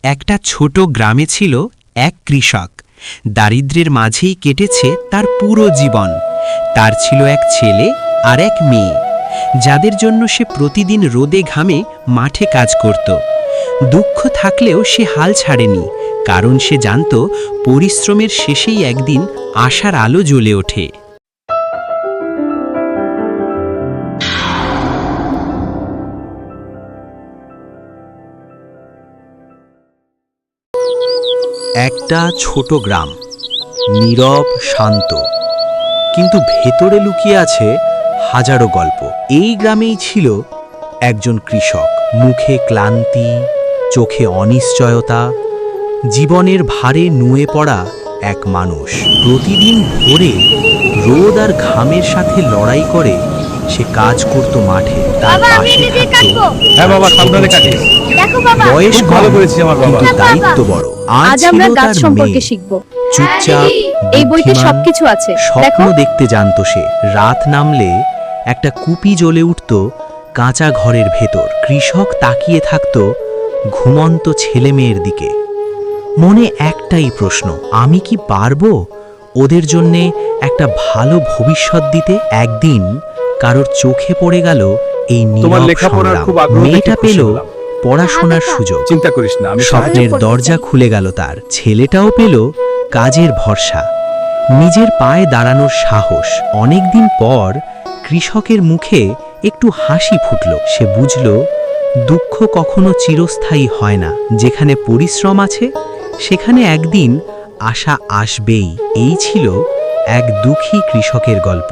একটা ছোট গ্রামে ছিল এক কৃষক। দারিদ্র্যের মাঝেই কেটেছে তার পুরো জীবন। তার ছিল এক ছেলে আর এক মেয়ে, যাদের জন্য সে প্রতিদিন রোদে ঘামে মাঠে কাজ করত। দুঃখ থাকলেও সে হাল ছাড়েনি, কারণ সে জানত পরিশ্রমের শেষেই একদিন আশার আলো জ্বলে ওঠে। একটা ছোট গ্রাম, নীরব, শান্ত, কিন্তু ভেতরে লুকিয়ে আছে হাজারো গল্প। এই গ্রামেই ছিল একজন কৃষক, মুখে ক্লান্তি, চোখে অনিশ্চয়তা, জীবনের ভারে নুয়ে পড়া এক মানুষ। প্রতিদিন ভোরে রোদ আর ঘামের সাথে লড়াই করে সে কাজ করত মাঠে। তার পাশে থাকতো বয়স ভালো করেছে আমার বাবা, কিন্তু দায়িত্ব বড়। আজ আমরা গাছ সম্পর্কে শিখব। চুপচাপ, এই বইতে সবকিছু আছে। স্বপ্ন দেখতে জানতো সে। রাত নামলে একটা কুপি জ্বলে উঠত কাঁচা ঘরের ভেতর। কৃষক তাকিয়ে থাকত ঘুমন্ত ছেলে মেয়ের দিকে। মনে একটাই প্রশ্ন, আমি কি পারবো ওদের জন্যে একটা ভালো ভবিষ্যৎ দিতে? একদিন কারোর চোখে পড়ে গেল এই নীরব সংগ্রাম। মেয়েটা পেল পড়াশোনার সুযোগ। চিন্তা করিস না, আমি স্বপ্নের দরজা খুলে গেল তার। ছেলেটাও পেল কাজের ভরসা, নিজের পায়ে দাঁড়ানোর সাহস। অনেকদিন পর কৃষকের মুখে একটু হাসি ফুটল। সে বুঝল দুঃখ কখনো চিরস্থায়ী হয় না। যেখানে পরিশ্রম আছে সেখানে একদিন আশা আসবেই। এই ছিল এক দুঃখী কৃষকের গল্প।